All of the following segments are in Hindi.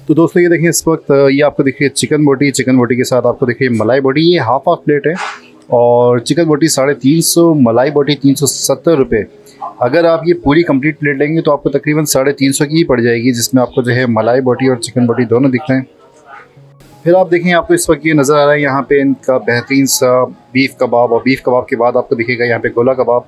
तो दोस्तों ये देखिए इस वक्त ये आपको देखिए चिकन बोटी के साथ आपको देखिए मलाई बोटी, ये हाफ प्लेट है और चिकन बोटी 350, मलाई बोटी 370 रुपये। अगर आप ये पूरी कंप्लीट प्लेट लेंगे तो आपको तकरीबन 350 की ही पड़ जाएगी, जिसमें आपको जो है मलाई बोटी और चिकन बोटी दोनों दिख रहे हैं। फिर आप देखें आपको इस वक्त ये नज़र आ रहा है यहाँ पे इनका बेहतरीन सा बीफ कबाब, और बीफ कबाब के बाद आपको दिखेगा यहाँ पे गोला कबाब।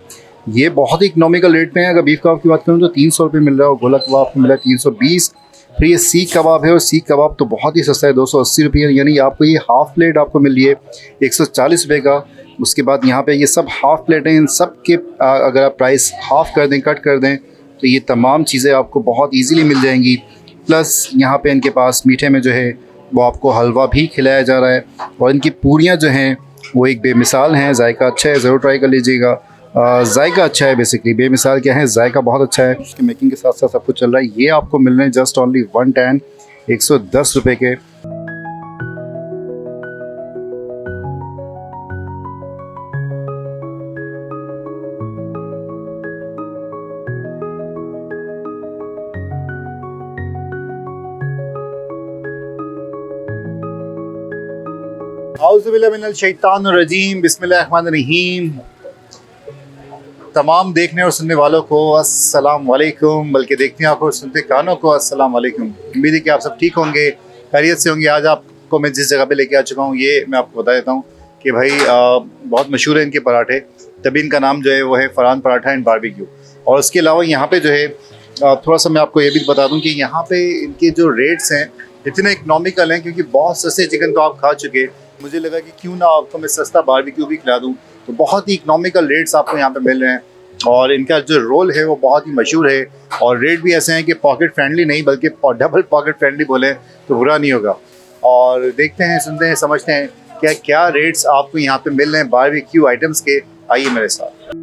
ये बहुत ही इकनॉमिकल रेट में है। अगर बीफ कबाब की बात करूँ तो 300 रुपये मिल रहा है और गोला कबाब आपको मिला है 320। फिर ये सीख कबाब है और सीख कबाब तो बहुत ही सस्ता है, 280 रुपये, यानी आपको ये हाफ़ प्लेट आपको मिल रही है 140 रुपये का। उसके बाद यहाँ पे ये सब हाफ़ प्लेट हैं, इन सब के अगर आप प्राइस हाफ़ कर दें, कट कर दें, तो ये तमाम चीज़ें आपको बहुत ईजीली मिल जाएंगी। प्लस यहाँ पे इनके पास मीठे में जो है वो आपको हलवा भी खिलाया जा रहा है, और इनकी पूरियाँ जो हैं वो एक बेमिसाल हैं। जायका अच्छा है, ज़रूर ट्राई कर लीजिएगा। जायका अच्छा है, बेसिकली बेमिसाल क्या है, जायका बहुत अच्छा है। इसकी मेकिंग के साथ साथ सब कुछ चल रहा है। ये आपको मिल रहे हैं जस्ट ओनली 110, 110 रुपये के। औज़ुबिल्लाहि मिनल शैतानिर्रजीम, बिस्मिल्लाहिर्रहमानिर्रहीम। तमाम देखने और सुनने वालों को अस्सलाम वालेकुम, बल्कि देखने आंखों और सुनते कानों को अस्सलाम वालेकुम। उम्मीद है कि आप सब ठीक होंगे, खैरियत से होंगे। आज आपको मैं जिस जगह पे लेके आ चुका हूँ, ये मैं आपको बता देता हूँ कि भाई बहुत मशहूर है इनके पराठे। तभी इनका नाम जो है वो है फरहान पराठा एंड बारबेक्यू। और उसके अलावा यहाँ पे जो है थोड़ा सा मैं आपको ये भी बता दूँ कि यहाँ पे इनके जो रेट्स हैं इतने इकनॉमिकल हैं, क्योंकि बहुत सस्ते चिकन तो आप खा चुके। मुझे लगा कि क्यों ना आपको मैं सस्ता बारबेक्यू भी खिला दूँ। तो बहुत ही इकनॉमिकल रेट्स आपको यहाँ पे मिल रहे हैं, और इनका जो रोल है वो बहुत ही मशहूर है। और रेट भी ऐसे हैं कि पॉकेट फ्रेंडली नहीं, बल्कि डबल पॉकेट फ्रेंडली बोले तो बुरा नहीं होगा। और देखते हैं, सुनते हैं, समझते हैं क्या क्या रेट्स आपको यहाँ पे मिल रहे हैं बारबेक्यू आइटम्स के। आइए मेरे साथ।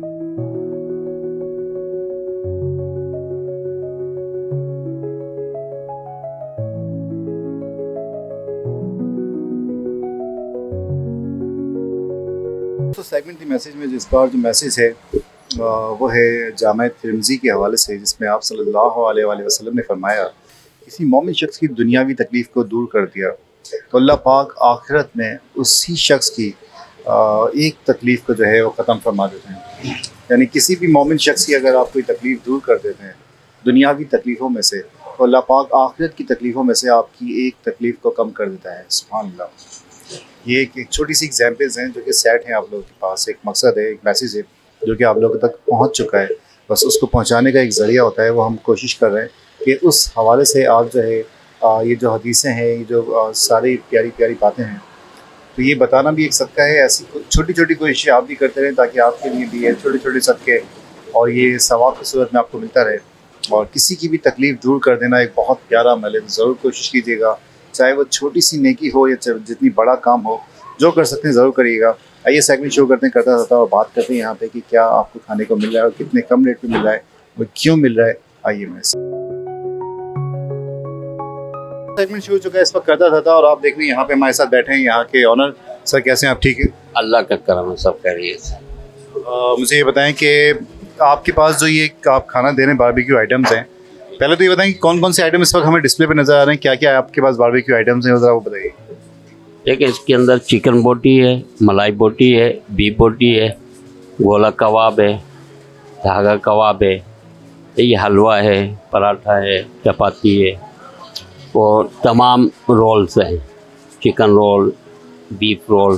तो सेगमेंट मैसेज में जिस बार जो मैसेज है वो है जामा तिरमिज़ी के हवाले से, जिसमें आप सल्लल्लाहु अलैहि वसल्लम ने फरमाया, किसी मोमिन शख्स की दुनियावी तकलीफ़ को दूर कर दिया तो अल्लाह पाक आखिरत में उसी शख्स की एक तकलीफ़ को जो है वो ख़त्म फरमा देते हैं। यानी किसी भी मोमिन शख्स की अगर आप कोई तकलीफ़ दूर कर देते हैं दुनियावी तकलीफ़ों में से, तो अल्लाह पाक आखिरत की तकलीफ़ों में से आपकी एक तकलीफ़ को कम कर देता है। सुभान अल्लाह। ये एक छोटी सी एग्जाम्पल्स हैं जो कि सेट हैं आप लोगों के पास। एक मकसद है, एक मैसेज है जो कि आप लोगों तक पहुंच चुका है, बस उसको पहुंचाने का एक ज़रिया होता है। वो हम कोशिश कर रहे हैं कि उस हवाले से आप जो है ये जो हदीसें हैं, ये जो सारी प्यारी प्यारी बातें हैं, तो ये बताना भी एक सदका है। ऐसी छोटी छोटी कोशिशें आप भी करते रहें ताकि आपके लिए भी ये छोटे छोटे सदक़े और ये सवाब की सूरत में आपको मिलता रहे। और किसी की भी तकलीफ़ दूर कर देना एक बहुत प्यारा अमल है, तो ज़रूर कोशिश कीजिएगा, चाहे वो छोटी सी नेकी हो या जितनी बड़ा काम हो, जो कर सकते हैं ज़रूर करिएगा। आइए सेगमेंट शुरू करते हैं, करता रहता और बात करते हैं यहाँ पे कि क्या आपको खाने को मिल रहा है और कितने कम रेट पे मिल रहा है, वो क्यों मिल रहा है। आइए मैं सेगमेंट शुरू चुका है, इस वक्त करता रहता, और आप देख रहे हैं यहाँ पे हमारे साथ बैठे हैं यहाँ के ऑनर। सर कैसे हैं आप? ठीक है, अल्लाह का करम है, सब खैरियत। मुझे ये बताएं कि आपके पास जो ये आप खाना दे रहे हैं बारबेक्यू आइटम्स हैं, पहले तो ये बताएं कि कौन कौन से आइटम इस वक्त हमें डिस्प्ले पे नज़र आ रहे हैं, क्या क्या आपके पास बारबेक्यू आइटम्स हैं, ज़रा वो बताइए। देखिए, इसके अंदर चिकन बोटी है, मलाई बोटी है, बीफ बोटी है, गोला कबाब है, धागा कबाब है, ये हलवा है, पराठा है, चपाती है, और तमाम रोल्स हैं। चिकन रोल, बीफ रोल,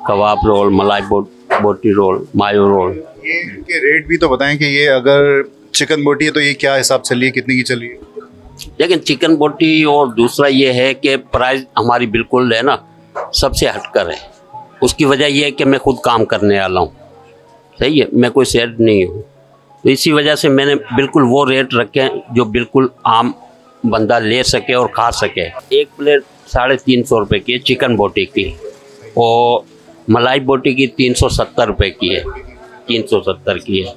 कबाब रोल, मलाई बोटी रोल, मायो रोल। ये इनके रेट भी तो बताएं कि ये अगर चिकन बोटी है तो ये क्या हिसाब चल रही है, कितने की चल रही है? लेकिन चिकन बोटी, और दूसरा ये है कि प्राइस हमारी बिल्कुल है ना सबसे हटकर है। उसकी वजह यह है कि मैं खुद काम करने वाला हूँ, सही है, मैं कोई सेठ नहीं हूँ, तो इसी वजह से मैंने बिल्कुल वो रेट रखे हैं जो बिल्कुल आम बंदा ले सके और खा सके। एक प्लेट 350 रुपये की है चिकन बोटी की, और मलाई बोटी की 370 रुपये की है, 370 की है।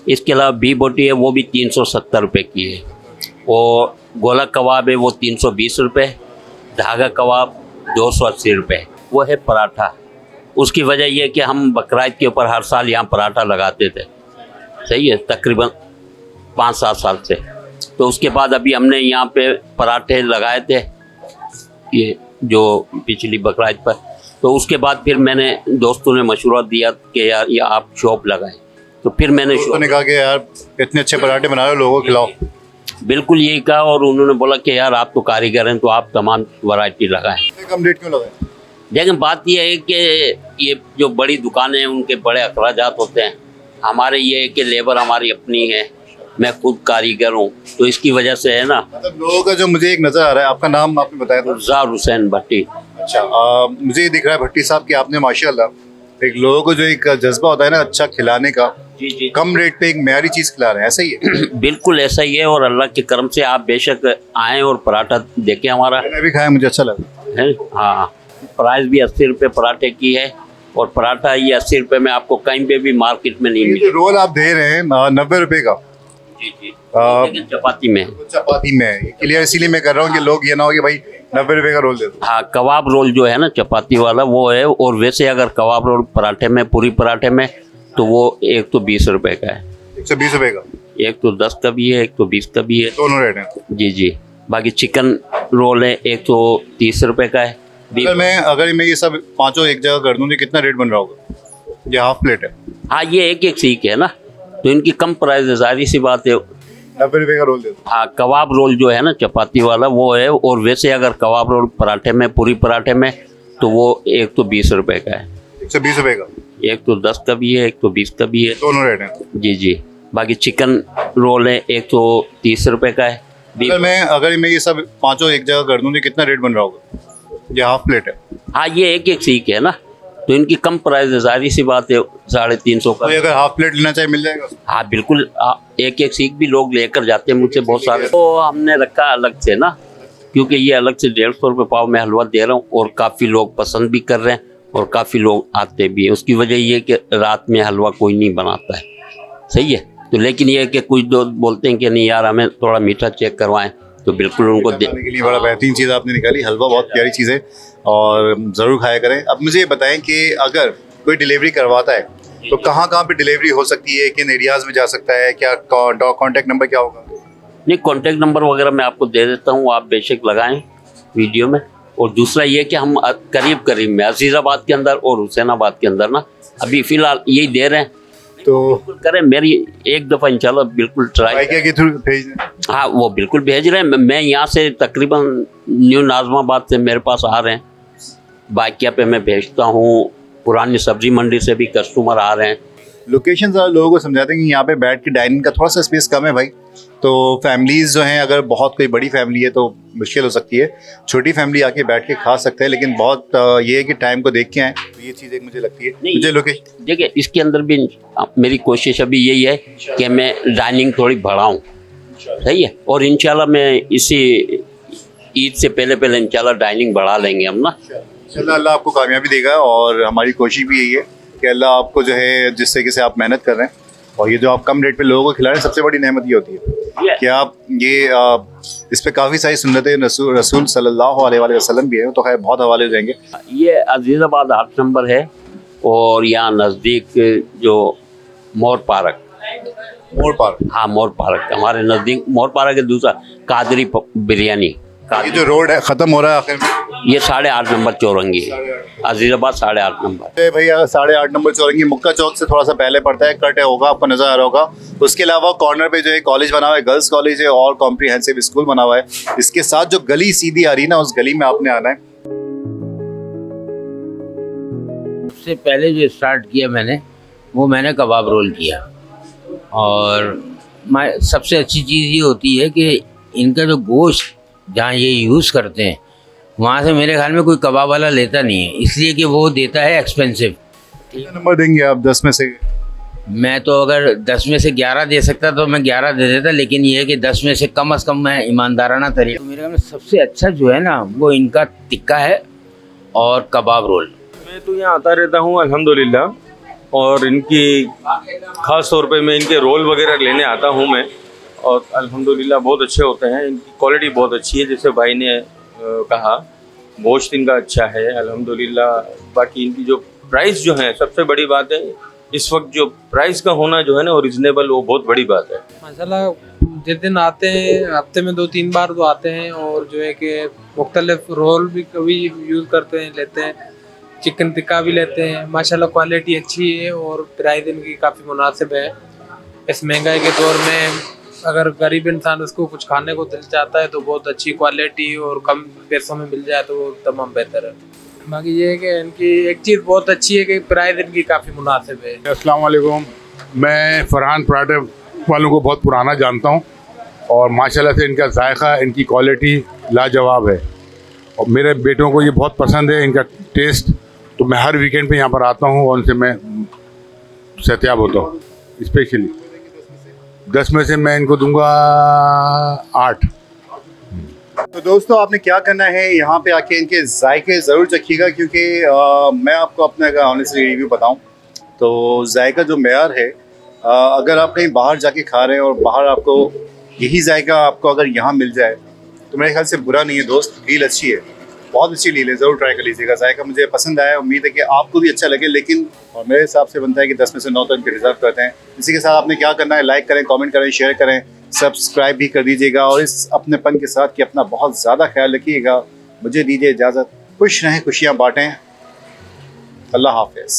इसके अलावा बीफ बोटी है, वो भी 370 रुपये की है, और गोला कबाब है वो 320 रुपये, धागा कबाब 280 रुपये। वो है पराठा। उसकी वजह यह कि हम बकरीद के ऊपर हर साल यहाँ पराठा लगाते थे, सही है, तकरीबन 5-7 साल से। तो उसके बाद अभी हमने यहाँ पे पराठे लगाए थे ये जो पिछली बकरीद पर। तो उसके बाद फिर मैंने दोस्तों ने मशवरा दिया कि यार ये आप शॉप लगाएं। तो फिर मैंने दोस्तों ने कहा कि यार इतने अच्छे पराठे बना रहे हो, लोगों को खिलाओ। बिल्कुल यही कहा, और उन्होंने बोला कि यार आप तो कारीगर हैं तो आप तमाम वैरायटी लगाएं। इतने कम रेट क्यों लगाए? लेकिन बात यह है कि ये जो बड़ी दुकानें हैं उनके बड़े अखराजात होते हैं। हमारे ये है कि लेबर हमारी अपनी है, मैं खुद कारीगर हूँ, तो इसकी वजह से है ना। मतलब लोगों का जो मुझे एक नजर आ रहा है, आपका नाम आपने बताया था? गुलजार हुसैन भट्टी। अच्छा, मुझे ये दिख रहा है भट्टी साहब कि आपने माशाल्लाह एक लोगों को जो एक जज्बा होता है ना अच्छा खिलाने का, जी जी, कम रेट पे एक म्यारी चीज खिला रहे हैं, ऐसा ही है? बिल्कुल ऐसा ही है। और अल्लाह के करम से आप बेशक आएँ और पराठा देखें हमारा मैंने भी खाया, मुझे अच्छा लगा है। हाँ, प्राइस भी 80 रुपये पराठे की है, और पराठा ये 80 रुपये में आपको कहीं पे भी मार्केट में नहीं ये मिलेगा। जो रोल आप दे रहे हैं 90 रुपए का, जी जी, आ, लेकिन चपाती में। चपाती में है क्लियर, इसीलिए मैं कर रहा हूँ कि लोग ये ना हो कि भाई 90 रुपए का रोल दे दो। हाँ, कबाब रोल जो है ना चपाती वाला वो है। और वैसे अगर कबाब रोल पराठे में, पूरी पराठे में, तो वो एक तो 20 रुपये का है, 120 रुपए का, एक तो 10 का भी है, एक तो 20 का भी है। दोनों रेट हैं। जी जी, बाकी चिकन रोल है, एक तो 30 रुपये का है। अगर मैं ये सब पांचों एक जगह कर दूं तो कितना रेट बन रहा होगा? ये हाफ प्लेट है, हाँ, ये एक एक सीख है ना, तो इनकी कम प्राइस है, जाहिर सी बात है। 90 रुपए का रोल दे दो। हाँ, कबाब रोल जो है ना चपाती वाला वो है। और वैसे अगर कबाब रोल पराठे में, पूरी पराठे में, तो वो एक तो 20 रुपये का है, 120 रुपए का, एक तो 10 का भी है, एक तो 20 का भी है। दोनों रेट हैं। जी जी, बाकी चिकन रोल है, एक तो 30 रुपये का है। अगर मैं ये सब पांचों एक जगह कर दूं तो कितना रेट बन रहा होगा? ये हाफ प्लेट है, हाँ, ये एक एक सीख है ना, तो इनकी कम प्राइस है, जाहिर सी बात है। 350 का। तो अगर हाफ प्लेट लेना चाहे मिल जाएगा? हाँ बिल्कुल, एक एक सीख भी लोग लेकर जाते हैं मुझसे बहुत सारे। तो हमने रखा अलग से ना, क्योंकि ये अलग से 150 रुपये पाव में हलवा दे रहा हूँ, और काफ़ी लोग पसंद भी कर रहे हैं और काफ़ी लोग आते भी हैं। उसकी वजह ये है कि रात में हलवा कोई नहीं बनाता है, सही है। तो लेकिन ये है कि कुछ दोस्त बोलते हैं कि नहीं यार हमें थोड़ा मीठा चेक करवाएं, तो बिल्कुल उनको खाने के लिए बड़ा बेहतरीन चीज़ आपने निकाली। हलवा बहुत प्यारी चीज़ है और ज़रूर खाया करें। अब मुझे ये बताएं कि अगर कोई डिलीवरी करवाता है तो कहाँ कहाँ पे डिलीवरी हो सकती है, किन एरियाज़ में जा सकता है, क्या कॉन्टैक्ट नंबर क्या होगा? नहीं, कॉन्टैक्ट नंबर वगैरह मैं आपको दे देता हूँ, आप बेशक लगाएं वीडियो में। और दूसरा ये कि हम करीब करीब में अजीज़ाबाद के अंदर और हुसैनाबाद के अंदर ना अभी फ़िलहाल यही दे रहे हैं, तो बिल्कुल करें। मेरी एक दफ़ा इंशाल्लाह बिल्कुल ट्राई। बाइक के थ्रू भेज दें। हाँ, वो बिल्कुल भेज रहे हैं। मैं यहाँ से तकरीबन न्यू नाज़माबाद से मेरे पास आ रहे हैं, बाइकिया पे मैं भेजता हूँ। पुरानी सब्जी मंडी से भी कस्टमर आ रहे हैं। लोकेशन ज़रा लोगों को समझाते हैं कि यहाँ पे बैठ के डाइनिंग का थोड़ा सा स्पेस कम है भाई, तो फैमिलीज़ जो हैं, अगर बहुत कोई बड़ी फैमिली है तो मुश्किल हो सकती है, छोटी फैमिली आके बैठ के खा सकते हैं। लेकिन बहुत ये है कि टाइम को देख के आएँ, तो ये चीज़ एक मुझे लगती है। मुझे लोकेशन देखिए, इसके अंदर भी मेरी कोशिश अभी यही है कि मैं डाइनिंग थोड़ी बढ़ाऊँ, सही है। और इंशाल्लाह मैं इसी ईद से पहले पहले इंशाल्लाह डाइनिंग बढ़ा लेंगे हम ना। इंशाल्लाह अल्लाह आपको कामयाबी देगा, और हमारी कोशिश भी यही है कि अल्लाह आपको जो है जिस तरीके से आप मेहनत कर रहे हैं और ये जो आप कम रेट पे लोगों को खिला रहे हैं, सबसे बड़ी नेमत ये होती है कि आप ये इस पे काफ़ी सारी सुन्नतें रसूल सल्लल्लाहु अलैहि वसल्लम भी है, तो खैर बहुत हवाले हो जाएंगे। ये अजीज़ाबाद 8 नंबर है, और यहाँ नज़दीक जो मोर पार्क, हाँ मोर पार्क हमारे नज़दीक, मोर पार्क है। दूसरा कादरी बिरयानी, ये जो रोड है ख़त्म हो रहा है आखिर में, ये 8.5 नंबर चौरंगी है, अजीज़ाबाद 8.5 नंबर। भैया 8.5 नंबर चौरंगी मुक्का चौक से थोड़ा सा पहले पड़ता है, कट है होगा, आपको नजर आ रहा होगा। उसके अलावा कॉर्नर पे जो है कॉलेज बना हुआ है, गर्ल्स कॉलेज है, और कॉम्प्रिहेंसिव स्कूल बना हुआ है। इसके साथ जो गली सीधी आ रही है ना, उस गली में आपने आना है। सबसे पहले जो स्टार्ट किया मैंने कबाब रोल किया, और सबसे अच्छी चीज़ ये होती है कि इनका जो गोश्त जहाँ ये यूज़ करते हैं वहाँ से मेरे ख्याल में कोई कबाब वाला लेता नहीं है, इसलिए कि वो देता है एक्सपेंसिव। कितना नंबर देंगे आप 10 में से? मैं तो अगर 10 में से 11 दे सकता तो मैं 11 दे देता, लेकिन ये है कि 10 में से कम से कम मैं ईमानदाराना तरीके। तो मेरे ख्याल में सबसे अच्छा जो है ना वो इनका टिक्का है और कबाब रोल। मैं तो यहाँ आता रहता हूँ अल्हम्दुलिल्लाह, और इनकी ख़ास तौर पे मैं इनके रोल वगैरह लेने आता हूँ मैं, और अल्हम्दुलिल्लाह बहुत अच्छे होते हैं। इनकी क्वालिटी बहुत अच्छी है, जैसे भाई ने कहा, गोश्त इनका अच्छा है अल्हम्दुलिल्लाह। बाकी इनकी जो प्राइस जो है, सबसे बड़ी बात है इस वक्त जो प्राइस का होना जो है ना रिजनेबल, वो बहुत बड़ी बात है। माशाल्लाह जिस दिन आते हैं हफ्ते में 2-3 बार तो आते हैं, और जो है कि मुख्तलिफ रोल भी कभी यूज़ करते हैं, लेते हैं, चिकन टिक्का भी लेते हैं। माशाल्लाह क्वालिटी अच्छी है और प्राइस इनकी काफ़ी मुनासिब है। इस महंगाई के दौर में अगर गरीब इंसान उसको कुछ खाने को दिल चाहता है तो बहुत अच्छी क्वालिटी और कम पैसों में मिल जाए तो वो तमाम बेहतर है। बाकी ये है कि इनकी एक चीज़ बहुत अच्छी है कि प्राइस इनकी काफ़ी मुनासिब है। अस्सलाम वालेकुम। मैं फरहान पराठे वालों को बहुत पुराना जानता हूँ और माशाल्लाह से इनका जायका, इनकी क्वालिटी लाजवाब है और मेरे बेटों को ये बहुत पसंद है इनका टेस्ट। तो मैं हर वीकेंड पे यहाँ पर आता हूँ और उनसे मैं सहतियाब होता हूँ। स्पेशली 10 में से मैं इनको दूंगा 8। तो दोस्तों आपने क्या करना है, यहाँ पे आके इनके जायके ज़रूर चखिएगा, क्योंकि मैं आपको अपना अगर ऑनेस्टली रिव्यू बताऊँ तो जायका जो मेयार है, अगर आप कहीं बाहर जाके खा रहे हैं और बाहर आपको यही जायका आपको अगर यहाँ मिल जाए तो मेरे ख्याल से बुरा नहीं है दोस्त। डील अच्छी है, बहुत अच्छी डील है, ज़रूर ट्राई कर लीजिएगा। जायका मुझे पसंद आया, उम्मीद है कि आपको भी अच्छा लगे, लेकिन और मेरे हिसाब से बनता है कि 10 में से 9 तो इनके डिज़र्व करते हैं। इसी के साथ आपने क्या करना है, लाइक करें, कमेंट करें, शेयर करें, सब्सक्राइब भी कर दीजिएगा और इस अपनेपन के साथ कि अपना बहुत ज़्यादा ख्याल रखिएगा। मुझे दीजिए इजाज़त, खुश रहें, खुशियाँ बाँटें। अल्लाह हाफ़िज़।